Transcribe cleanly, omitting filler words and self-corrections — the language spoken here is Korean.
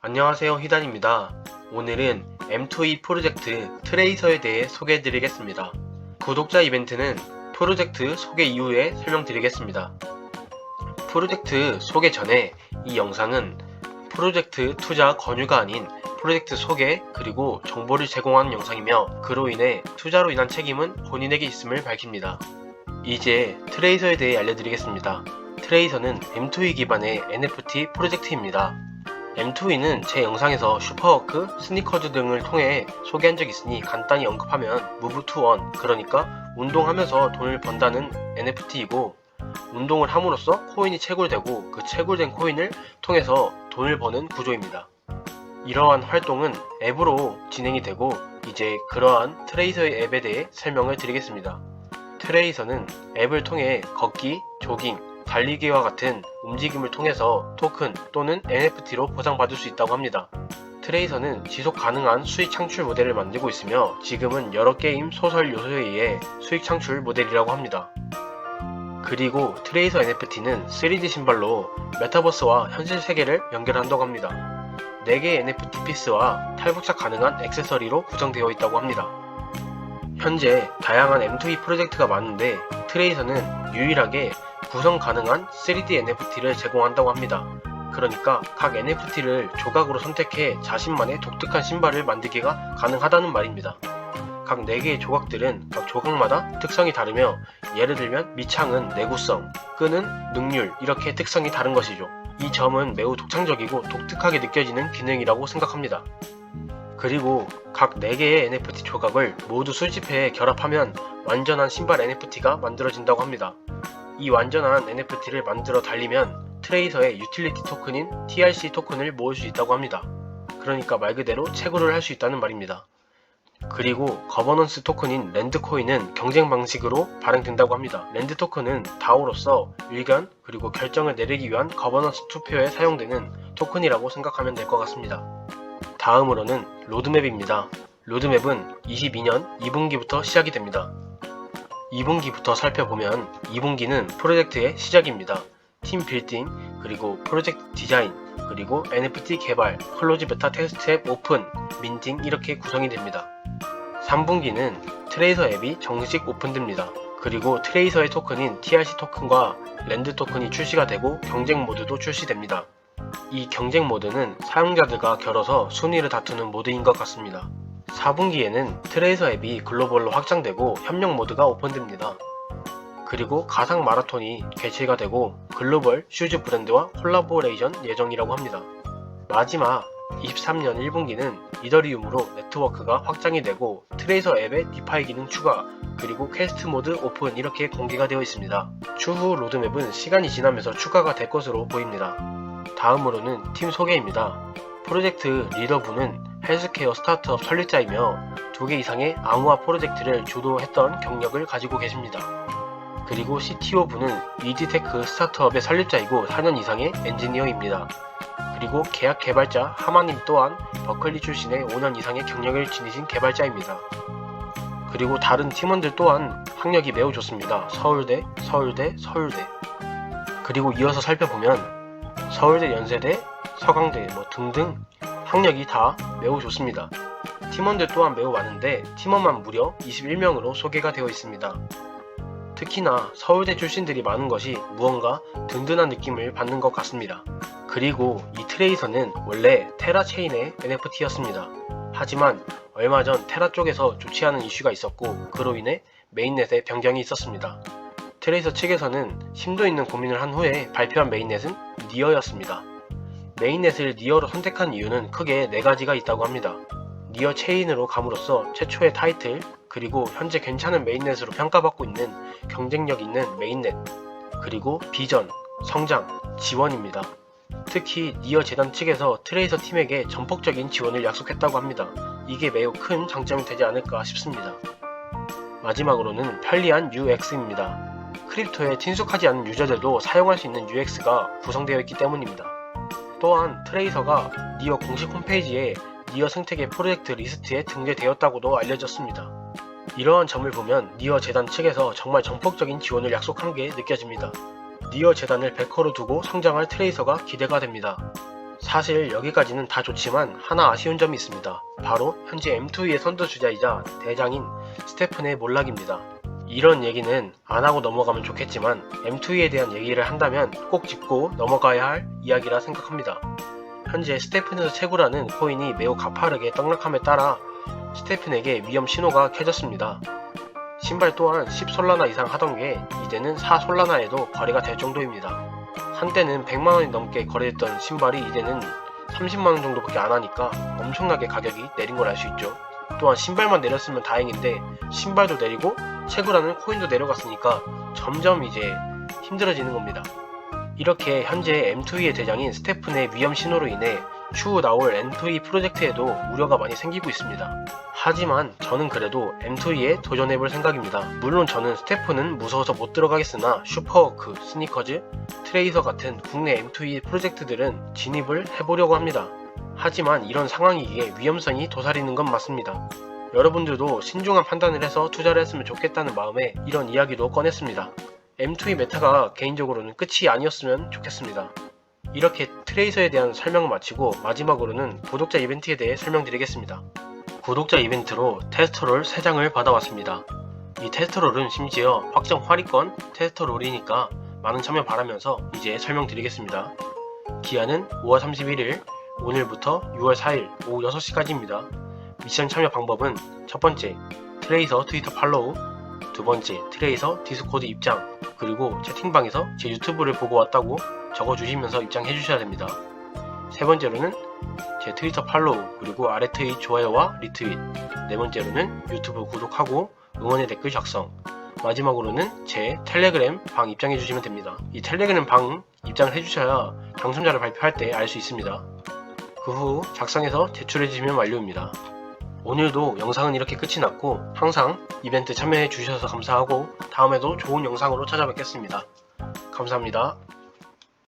안녕하세요, 히단입니다. 오늘은 M2E 프로젝트 트레이서에 대해 소개해드리겠습니다. 구독자 이벤트는 프로젝트 소개 이후에 설명드리겠습니다. 프로젝트 소개 전에 이 영상은 프로젝트 투자 권유가 아닌 프로젝트 소개 그리고 정보를 제공하는 영상이며 그로 인해 투자로 인한 책임은 본인에게 있음을 밝힙니다. 이제 트레이서에 대해 알려드리겠습니다. 트레이서는 M2E 기반의 NFT 프로젝트입니다. M2E는 제 영상에서 슈퍼워크, 스니커즈 등을 통해 소개한 적 있으니 간단히 언급하면 무브 투 원, 그러니까 운동하면서 돈을 번다는 NFT이고 운동을 함으로써 코인이 채굴되고 그 채굴된 코인을 통해서 돈을 버는 구조입니다. 이러한 활동은 앱으로 진행이 되고 이제 그러한 트레이서의 앱에 대해 설명을 드리겠습니다. 트레이서는 앱을 통해 걷기, 조깅, 달리기와 같은 움직임을 통해서 토큰 또는 NFT로 보상받을 수 있다고 합니다. 트레이서는 지속 가능한 수익 창출 모델을 만들고 있으며 지금은 여러 게임 소설 요소에 의해 수익 창출 모델이라고 합니다. 그리고 트레이서 NFT는 3D 신발로 메타버스와 현실 세계를 연결한다고 합니다. 4개의 NFT 피스와 탈부착 가능한 액세서리로 구성되어 있다고 합니다. 현재 다양한 M2E 프로젝트가 많은데 트레이서는 유일하게 구성 가능한 3D NFT를 제공한다고 합니다. 그러니까 각 NFT를 조각으로 선택해 자신만의 독특한 신발을 만들기가 가능하다는 말입니다. 각 4개의 조각들은 각 조각마다 특성이 다르며 예를 들면 밑창은 내구성, 끈은 능률 이렇게 특성이 다른 것이죠. 이 점은 매우 독창적이고 독특하게 느껴지는 기능이라고 생각합니다. 그리고 각 4개의 NFT 조각을 모두 수집해 결합하면 완전한 신발 NFT가 만들어진다고 합니다. 이 완전한 NFT를 만들어 달리면 트레이서의 유틸리티 토큰인 TRC 토큰을 모을 수 있다고 합니다. 그러니까 말 그대로 채굴을 할 수 있다는 말입니다. 그리고 거버넌스 토큰인 랜드 코인은 경쟁 방식으로 발행된다고 합니다. 랜드 토큰은 DAO로서 의견 그리고 결정을 내리기 위한 거버넌스 투표에 사용되는 토큰이라고 생각하면 될 것 같습니다. 다음으로는 로드맵입니다. 로드맵은 22년 2분기부터 시작이 됩니다. 2분기부터 살펴보면 2분기는 프로젝트의 시작입니다. 팀 빌딩, 그리고 프로젝트 디자인, 그리고 NFT 개발, 클로즈 베타 테스트 앱 오픈, 민팅 이렇게 구성이 됩니다. 3분기는 트레이서 앱이 정식 오픈됩니다. 그리고 트레이서의 토큰인 TRC 토큰과 랜드 토큰이 출시가 되고 경쟁 모드도 출시됩니다. 이 경쟁 모드는 사용자들과 겨뤄서 순위를 다투는 모드인 것 같습니다. 4분기에는 트레이서 앱이 글로벌로 확장되고 협력 모드가 오픈됩니다. 그리고 가상 마라톤이 개최가 되고 글로벌 슈즈 브랜드와 콜라보레이션 예정이라고 합니다. 마지막 23년 1분기는 이더리움으로 네트워크가 확장이 되고 트레이서 앱의 디파이 기능 추가 그리고 퀘스트 모드 오픈 이렇게 공개가 되어 있습니다. 추후 로드맵은 시간이 지나면서 추가가 될 것으로 보입니다. 다음으로는 팀 소개입니다. 프로젝트 리더분은 헬스케어 스타트업 설립자이며 2개 이상의 암호화 프로젝트를 주도했던 경력을 가지고 계십니다. 그리고 CTO분은 이지테크 스타트업의 설립자이고 4년 이상의 엔지니어입니다. 그리고 계약 개발자 하마님 또한 버클리 출신의 5년 이상의 경력을 지니신 개발자입니다. 그리고 다른 팀원들 또한 학력이 매우 좋습니다. 서울대, 서울대, 서울대. 그리고 이어서 살펴보면 서울대, 연세대, 서강대 등등 학력이 다 매우 좋습니다. 팀원들 또한 매우 많은데 팀원만 무려 21명으로 소개가 되어 있습니다. 특히나 서울대 출신들이 많은 것이 무언가 든든한 느낌을 받는 것 같습니다. 그리고 이 트레이서는 원래 테라 체인의 NFT였습니다. 하지만 얼마 전 테라 쪽에서 좋지 않은 이슈가 있었고 그로 인해 메인넷에 변경이 있었습니다. 트레이서 측에서는 심도 있는 고민을 한 후에 발표한 메인넷은 니어였습니다. 메인넷을 니어로 선택한 이유는 크게 4가지가 있다고 합니다. 니어 체인으로 감으로써 최초의 타이틀, 그리고 현재 괜찮은 메인넷으로 평가받고 있는 경쟁력 있는 메인넷, 그리고 비전, 성장, 지원입니다. 특히 니어 재단 측에서 트레이서 팀에게 전폭적인 지원을 약속했다고 합니다. 이게 매우 큰 장점이 되지 않을까 싶습니다. 마지막으로는 편리한 UX입니다. 크립토에 친숙하지 않은 유저들도 사용할 수 있는 UX가 구성되어 있기 때문입니다. 또한 트레이서가 니어 공식 홈페이지에 니어 생태계 프로젝트 리스트에 등재되었다고도 알려졌습니다. 이러한 점을 보면 니어 재단 측에서 정말 전폭적인 지원을 약속한 게 느껴집니다. 니어 재단을 베커로 두고 성장할 트레이서가 기대가 됩니다. 사실 여기까지는 다 좋지만 하나 아쉬운 점이 있습니다. 바로 현재 M2E의 선두주자이자 대장인 스테픈의 몰락입니다. 이런 얘기는 안 하고 넘어가면 좋겠지만 M2E에 대한 얘기를 한다면 꼭 짚고 넘어가야 할 이야기라 생각합니다. 현재 스테픈에서 최고라는 코인이 매우 가파르게 떡락함에 따라 스테픈에게 위험 신호가 켜졌습니다. 신발 또한 10솔라나 이상 하던 게 이제는 4솔라나에도 거래가 될 정도입니다. 한때는 100만원이 넘게 거래됐던 신발이 이제는 30만원 정도밖에 안 하니까 엄청나게 가격이 내린 걸 알 수 있죠. 또한 신발만 내렸으면 다행인데 신발도 내리고 채굴하는 코인도 내려갔으니까 점점 이제 힘들어지는 겁니다. 이렇게 현재 M2E의 대장인 스테픈의 위험 신호로 인해 추후 나올 M2E 프로젝트에도 우려가 많이 생기고 있습니다. 하지만 저는 그래도 M2E에 도전해볼 생각입니다. 물론 저는 스테픈은 무서워서 못 들어가겠으나 슈퍼워크, 스니커즈, 트레이서 같은 국내 M2E 프로젝트들은 진입을 해보려고 합니다. 하지만 이런 상황이기에 위험성이 도사리는 건 맞습니다. 여러분들도 신중한 판단을 해서 투자를 했으면 좋겠다는 마음에 이런 이야기도 꺼냈습니다. M2E 메타가 개인적으로는 끝이 아니었으면 좋겠습니다. 이렇게 트레이서에 대한 설명을 마치고 마지막으로는 구독자 이벤트에 대해 설명드리겠습니다. 구독자 이벤트로 테스터롤 3장을 받아왔습니다. 이 테스터롤은 심지어 확정 할인권 테스터롤이니까 많은 참여 바라면서 이제 설명드리겠습니다. 기한은 5월 31일 오늘부터 6월 4일 오후 6시까지입니다. 미션 참여 방법은 첫 번째, 트레이서 트위터 팔로우, 두 번째, 트레이서 디스코드 입장, 그리고 채팅방에서 제 유튜브를 보고 왔다고 적어주시면서 입장해 주셔야 됩니다. 세 번째로는 제 트위터 팔로우, 그리고 아래 트윗 좋아요와 리트윗, 네 번째로는 유튜브 구독하고 응원의 댓글 작성, 마지막으로는 제 텔레그램 방 입장해 주시면 됩니다. 이 텔레그램 방 입장을 해주셔야 당첨자를 발표할 때 알 수 있습니다. 그 후 작성해서 제출해 주시면 완료입니다. 오늘도 영상은 이렇게 끝이 났고 항상 이벤트 참여해 주셔서 감사하고 다음에도 좋은 영상으로 찾아뵙겠습니다. 감사합니다.